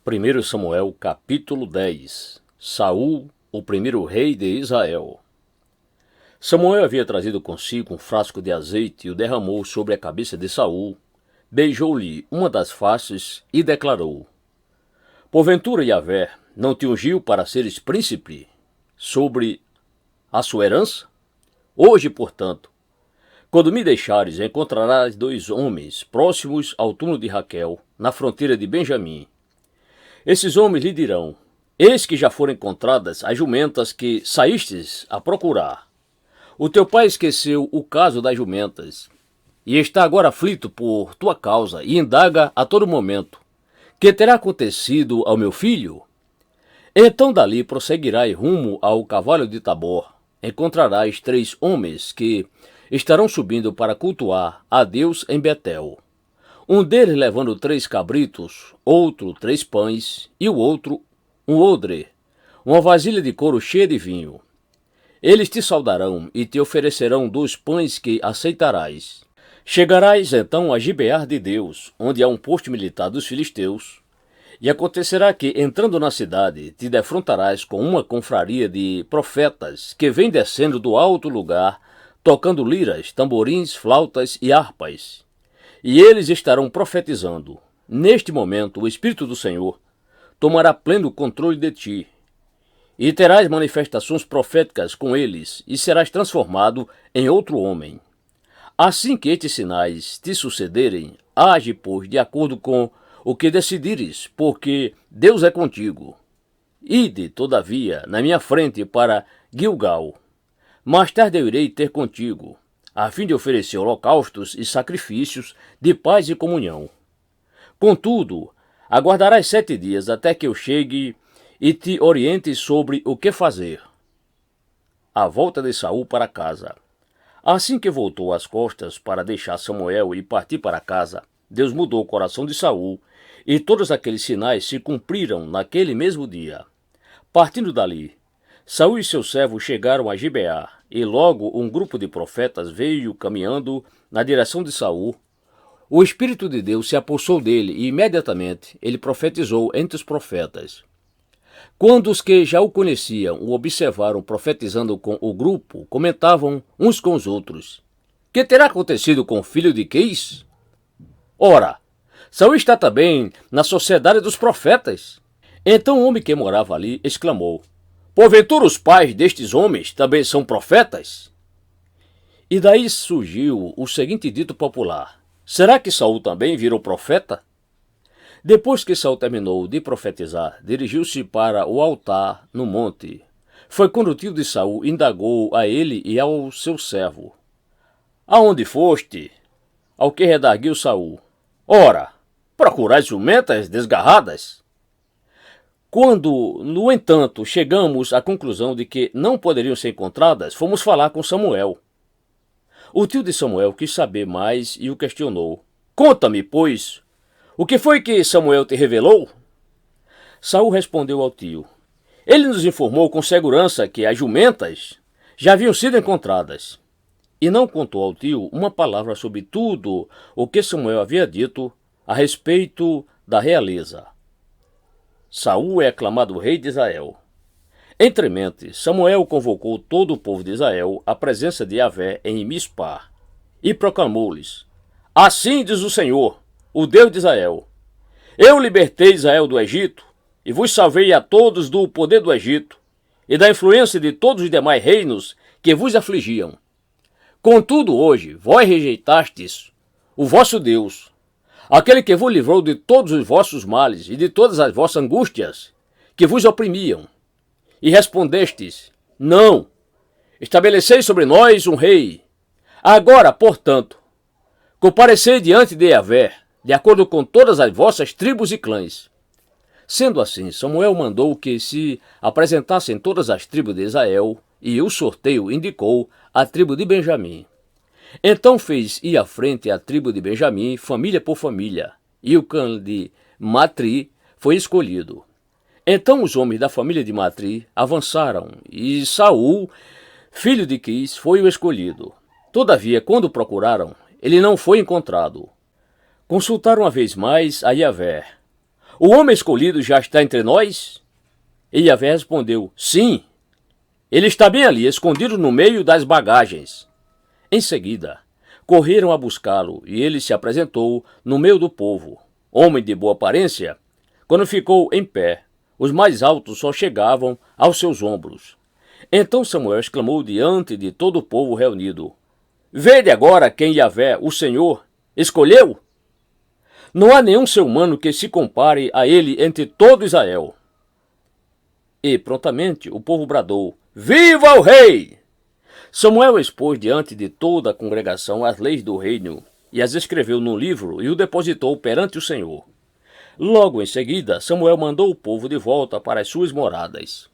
1 Samuel capítulo 10. Saul, o primeiro rei de Israel. Samuel havia trazido consigo um frasco de azeite e o derramou sobre a cabeça de Saul, beijou-lhe uma das faces e declarou: Porventura Yahvé não te ungiu para seres príncipe sobre a sua herança? Hoje, portanto, quando me deixares, encontrarás 2 homens próximos ao túmulo de Raquel, na fronteira de Benjamim. Esses homens lhe dirão: Eis que já foram encontradas as jumentas que saístes a procurar. O teu pai esqueceu o caso das jumentas, e está agora aflito por tua causa, e indaga a todo momento: Que terá acontecido ao meu filho? Então dali prosseguirás rumo ao cavalo de Tabor. Encontrarás 3 homens que estarão subindo para cultuar a Deus em Betel. Um deles levando 3 cabritos, outro 3 pães, e o outro um odre, uma vasilha de couro cheia de vinho. Eles te saudarão e te oferecerão 2 pães que aceitarás. Chegarás então a Gibear de Deus, onde há um posto militar dos filisteus, e acontecerá que, entrando na cidade, te defrontarás com uma confraria de profetas que vem descendo do alto lugar, tocando liras, tamborins, flautas e harpas. E eles estarão profetizando. Neste momento, o Espírito do Senhor tomará pleno controle de ti, e terás manifestações proféticas com eles, e serás transformado em outro homem. Assim que estes sinais te sucederem, age, pois, de acordo com o que decidires, porque Deus é contigo. Ide, todavia, na minha frente para Gilgal. Mais tarde eu irei ter contigo, a fim de oferecer holocaustos e sacrifícios de paz e comunhão. Contudo, aguardarás 7 dias até que eu chegue e te oriente sobre o que fazer. A volta de Saul para casa. Assim que voltou as costas para deixar Samuel e partir para casa, Deus mudou o coração de Saul, e todos aqueles sinais se cumpriram naquele mesmo dia. Partindo dali, Saul e seus servos chegaram a Gibeá, e logo um grupo de profetas veio caminhando na direção de Saul. O Espírito de Deus se apossou dele, e imediatamente ele profetizou entre os profetas. Quando os que já o conheciam o observaram profetizando com o grupo, comentavam uns com os outros: Que terá acontecido com o filho de Quis? Ora, Saul está também na sociedade dos profetas. Então o homem que morava ali exclamou: Porventura os pais destes homens também são profetas? E daí surgiu o seguinte dito popular: Será que Saul também virou profeta? Depois que Saul terminou de profetizar, dirigiu-se para o altar no monte. Foi quando o tio de Saul indagou a ele e ao seu servo: Aonde foste? Ao que redarguiu Saul: Ora, procurais jumentas desgarradas? Quando, no entanto, chegamos à conclusão de que não poderiam ser encontradas, fomos falar com Samuel. O tio de Samuel quis saber mais e o questionou: Conta-me, pois, o que foi que Samuel te revelou? Saul respondeu ao tio: Ele nos informou com segurança que as jumentas já haviam sido encontradas. E não contou ao tio uma palavra sobre tudo o que Samuel havia dito a respeito da realeza. Saul é aclamado rei de Israel. Entremente, Samuel convocou todo o povo de Israel à presença de Yahvé em Mispá e proclamou-lhes: Assim diz o Senhor, o Deus de Israel: Eu libertei Israel do Egito e vos salvei a todos do poder do Egito e da influência de todos os demais reinos que vos afligiam. Contudo, hoje, vós rejeitastes o vosso Deus, aquele que vos livrou de todos os vossos males e de todas as vossas angústias que vos oprimiam. E respondestes: Não, estabelecei sobre nós um rei. Agora, portanto, comparecei diante de Yahvé, de acordo com todas as vossas tribos e clãs. Sendo assim, Samuel mandou que se apresentassem todas as tribos de Israel, e o sorteio indicou a tribo de Benjamim. Então fez ir à frente a tribo de Benjamim, família por família, e o clã de Matri foi escolhido. Então os homens da família de Matri avançaram, e Saul, filho de Quis, foi o escolhido. Todavia, quando o procuraram, ele não foi encontrado. Consultaram uma vez mais a Yahvé. O homem escolhido já está entre nós? E Yahvé respondeu: sim, ele está bem ali, escondido no meio das bagagens. Em seguida, correram a buscá-lo, e ele se apresentou no meio do povo. Homem de boa aparência, quando ficou em pé, os mais altos só chegavam aos seus ombros. Então Samuel exclamou diante de todo o povo reunido: vede agora quem Yahvé, o Senhor, escolheu? Não há nenhum ser humano que se compare a ele entre todo Israel. E prontamente o povo bradou: viva o rei! Samuel expôs diante de toda a congregação as leis do reino, e as escreveu num livro e o depositou perante o Senhor. Logo em seguida, Samuel mandou o povo de volta para as suas moradas.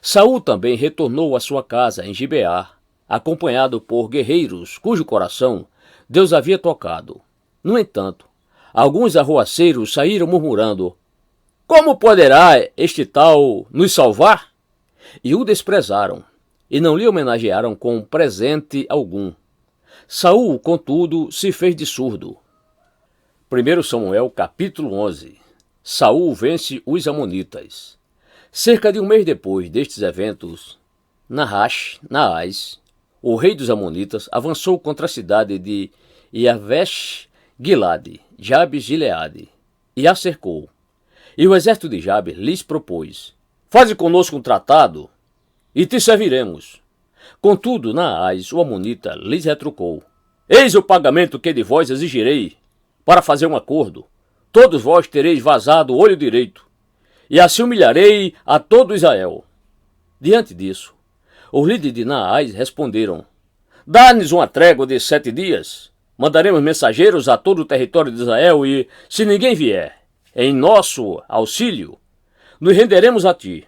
Saul também retornou à sua casa em Gibeá, acompanhado por guerreiros cujo coração Deus havia tocado. No entanto, alguns arruaceiros saíram murmurando: como poderá este tal nos salvar? E o desprezaram, e não lhe homenagearam com presente algum. Saul, contudo, se fez de surdo. 1 Samuel capítulo 11. Saul vence os amonitas. Cerca de um mês depois destes eventos, Naás, o rei dos amonitas, avançou contra a cidade de Yavesh-Gilade, Jabes-Gileade, e a cercou. E o exército de Jabe lhes propôs: faze conosco um tratado, e te serviremos. Contudo, Naás, o amonita, lhes retrucou: eis o pagamento que de vós exigirei para fazer um acordo. Todos vós tereis vazado o olho direito, e assim humilharei a todo Israel. Diante disso, os líderes de Naás responderam: dá-nos uma trégua de 7 dias. Mandaremos mensageiros a todo o território de Israel e, se ninguém vier em nosso auxílio, nos renderemos a ti.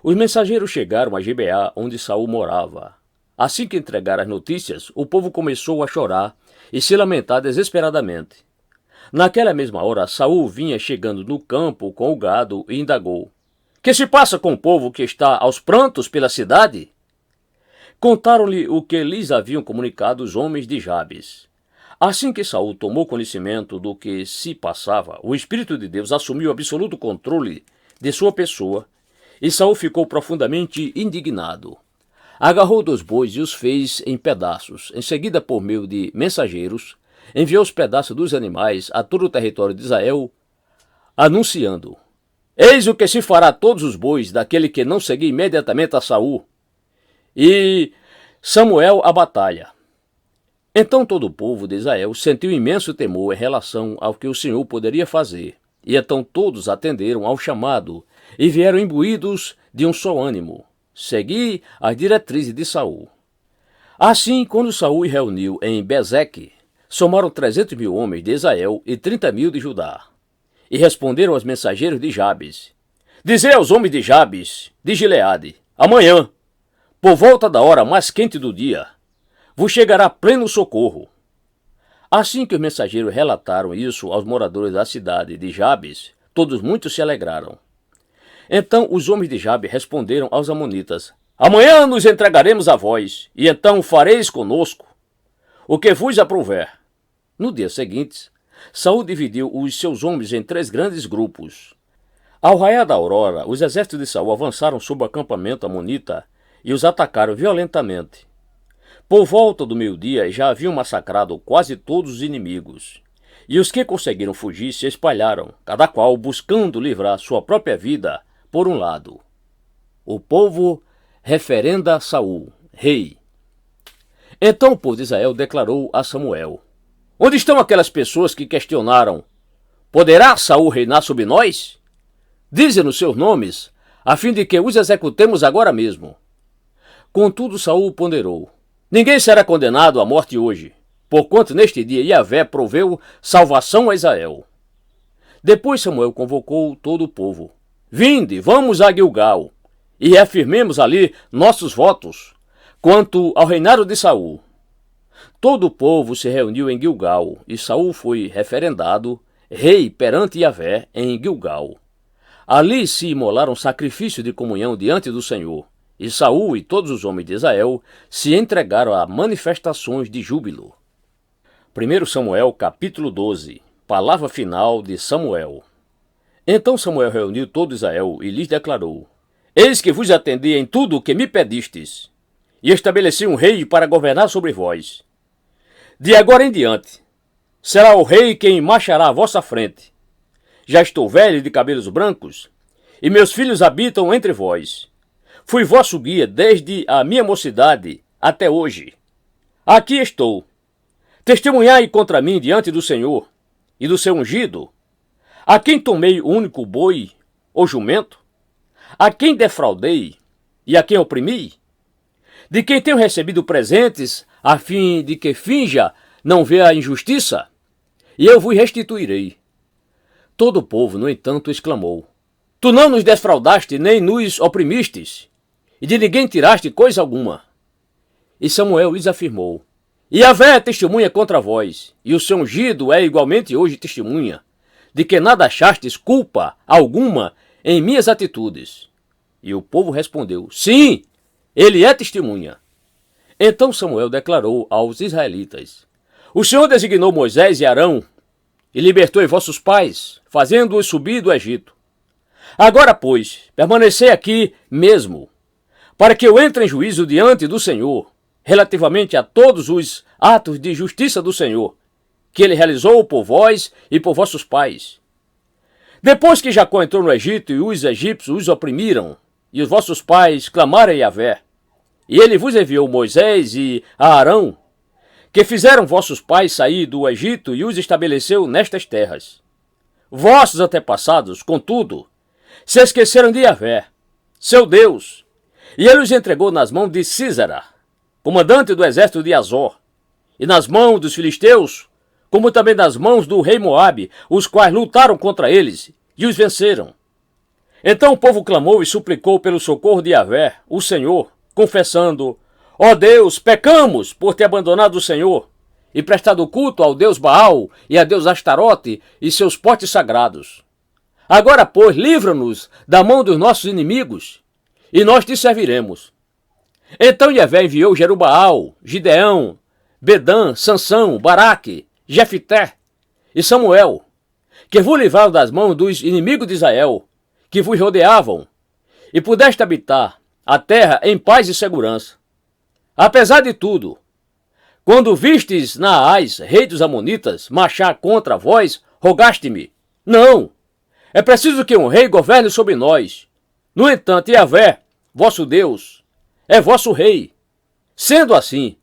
Os mensageiros chegaram a Gibeá, onde Saul morava. Assim que entregaram as notícias, o povo começou a chorar e se lamentar desesperadamente. Naquela mesma hora, Saul vinha chegando no campo com o gado e indagou: que se passa com o povo que está aos prantos pela cidade? Contaram-lhe o que lhes haviam comunicado os homens de Jabes. Assim que Saul tomou conhecimento do que se passava, o Espírito de Deus assumiu absoluto controle de sua pessoa, e Saul ficou profundamente indignado. Agarrou 2 bois e os fez em pedaços. Em seguida, por meio de mensageiros, enviou os pedaços dos animais a todo o território de Israel, anunciando: eis o que se fará a todos os bois daquele que não seguir imediatamente a Saul e Samuel à batalha. Então todo o povo de Israel sentiu imenso temor em relação ao que o Senhor poderia fazer, e então todos atenderam ao chamado e vieram imbuídos de um só ânimo: seguir as diretrizes de Saul. Assim, quando Saul reuniu em Bezeque, somaram 300.000 homens de Israel e 30.000 de Judá. E responderam aos mensageiros de Jabes: dizei aos homens de Jabes, de Gileade: amanhã, por volta da hora mais quente do dia, vos chegará pleno socorro. Assim que os mensageiros relataram isso aos moradores da cidade de Jabes, todos muito se alegraram. Então os homens de Jabe responderam aos amonitas: amanhã nos entregaremos a vós, e então fareis conosco o que vos aprouver. No dia seguinte, Saul dividiu os seus homens em 3 grandes grupos. Ao raiar da aurora, os exércitos de Saul avançaram sobre o acampamento amonita e os atacaram violentamente. Por volta do meio-dia já haviam massacrado quase todos os inimigos, e os que conseguiram fugir se espalharam, cada qual buscando livrar sua própria vida por um lado. O povo referenda Saul, rei. Então o povo de Israel declarou a Samuel: onde estão aquelas pessoas que questionaram: poderá Saul reinar sobre nós? Dize-nos seus nomes, a fim de que os executemos agora mesmo. Contudo Saul ponderou: ninguém será condenado à morte hoje, porquanto neste dia Yahvé proveu salvação a Israel. Depois Samuel convocou todo o povo: vinde, vamos a Gilgal, e reafirmemos ali nossos votos quanto ao reinado de Saul. Todo o povo se reuniu em Gilgal, e Saul foi referendado rei perante Yahvé em Gilgal. Ali se imolaram sacrifícios de comunhão diante do Senhor, e Saul e todos os homens de Israel se entregaram a manifestações de júbilo. 1 Samuel capítulo 12. Palavra final de Samuel. Então Samuel reuniu todo Israel e lhes declarou: Eis que vos atendi em tudo o que me pedistes, e estabeleci um rei para governar sobre vós. De agora em diante, será o rei quem marchará à vossa frente. Já estou velho e de cabelos brancos, e meus filhos habitam entre vós. Fui vosso guia desde a minha mocidade até hoje. Aqui estou. Testemunhai contra mim diante do Senhor e do seu ungido, a quem tomei o único boi ou jumento, a quem defraudei e a quem oprimi, de quem tenho recebido presentes, a fim de que finja não ver a injustiça, e eu vos restituirei. Todo o povo, no entanto, exclamou: Tu não nos defraudaste, nem nos oprimistes, e de ninguém tiraste coisa alguma. E Samuel lhes afirmou: Yahvé é testemunha contra vós, e o seu ungido é igualmente hoje testemunha, de que nada achastes culpa alguma em minhas atitudes. E o povo respondeu: Sim, ele é testemunha. Então Samuel declarou aos israelitas: O Senhor designou Moisés e Arão, e libertou vossos pais, fazendo-os subir do Egito. Agora, pois, permanecei aqui mesmo, para que eu entre em juízo diante do Senhor, relativamente a todos os atos de justiça do Senhor, que ele realizou por vós e por vossos pais. Depois que Jacó entrou no Egito e os egípcios os oprimiram, e os vossos pais clamaram a Yahvé, e ele vos enviou Moisés e a Arão, que fizeram vossos pais sair do Egito e os estabeleceu nestas terras. Vossos antepassados, contudo, se esqueceram de Yahvé, seu Deus, e ele os entregou nas mãos de Sísera, comandante do exército de Azor, e nas mãos dos filisteus, como também nas mãos do rei Moabe, os quais lutaram contra eles e os venceram. Então o povo clamou e suplicou pelo socorro de Yahvé, o Senhor, confessando: Ó Deus, pecamos por ter abandonado o Senhor e prestado culto ao Deus Baal e a Deus Astarote e seus postes sagrados. Agora, pois, livra-nos da mão dos nossos inimigos, e nós te serviremos. Então Yahvé enviou Jerubaal, Gideão, Bedã, Sansão, Baraque, Jefité e Samuel, que vos livraram das mãos dos inimigos de Israel, que vos rodeavam, e pudeste habitar a terra em paz e segurança. Apesar de tudo, quando vistes Naás, rei dos Amonitas, marchar contra vós, rogaste-me: Não, é preciso que um rei governe sobre nós. No entanto, Yahvé, vosso Deus, é vosso rei. Sendo assim,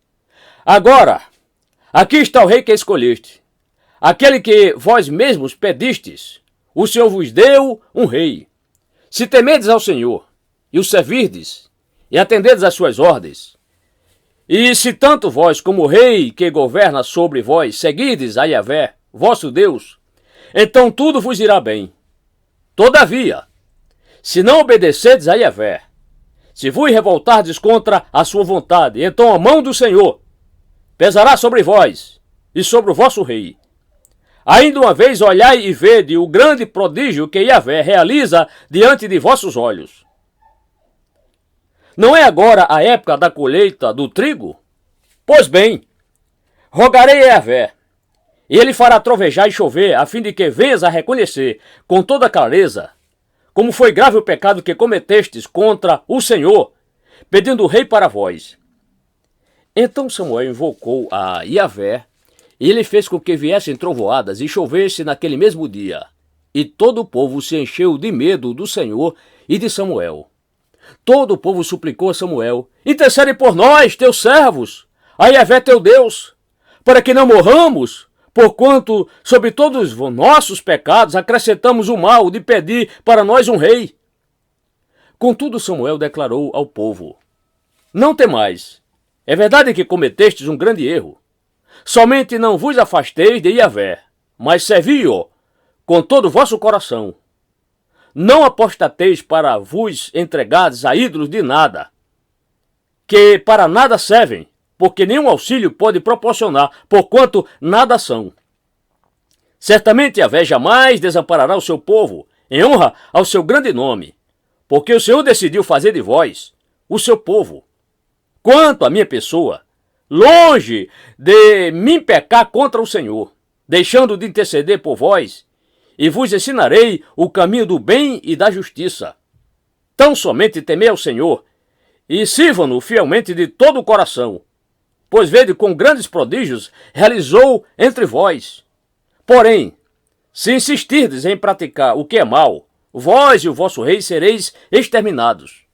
agora, aqui está o rei que escolheste, aquele que vós mesmos pedistes. O Senhor vos deu um rei. Se temerdes ao Senhor, e o servirdes, e atenderdes às suas ordens, e se tanto vós como o rei que governa sobre vós seguirdes a Yahvé, vosso Deus, então tudo vos irá bem. Todavia, se não obedecerdes a Yahvé, se vos revoltardes contra a sua vontade, então a mão do Senhor pesará sobre vós e sobre o vosso rei. Ainda uma vez olhai e vede o grande prodígio que Yahvé realiza diante de vossos olhos. Não é agora a época da colheita do trigo? Pois bem, rogarei a Yahvé, e ele fará trovejar e chover, a fim de que venhas a reconhecer com toda clareza como foi grave o pecado que cometestes contra o Senhor, pedindo o rei para vós. Então Samuel invocou a Yahvé, e ele fez com que viessem trovoadas e chovesse naquele mesmo dia. E todo o povo se encheu de medo do Senhor e de Samuel. Todo o povo suplicou a Samuel: Intercede por nós, teus servos, a Yahvé teu Deus, para que não morramos, porquanto sobre todos os nossos pecados acrescentamos o mal de pedir para nós um rei. Contudo Samuel declarou ao povo: Não temais, é verdade que cometestes um grande erro. Somente não vos afasteis de Yahvé, mas servi-o com todo o vosso coração. Não apostateis para vos entregardes a ídolos de nada, que para nada servem, porque nenhum auxílio pode proporcionar, porquanto nada são. Certamente Yahvé jamais desamparará o seu povo, em honra ao seu grande nome, porque o Senhor decidiu fazer de vós o seu povo. Quanto à minha pessoa, longe de mim pecar contra o Senhor, deixando de interceder por vós e vos ensinarei o caminho do bem e da justiça. Tão somente temei ao Senhor, e sirvam-no fielmente de todo o coração, pois vede com grandes prodígios realizou entre vós. Porém, se insistirdes em praticar o que é mal, vós e o vosso rei sereis exterminados.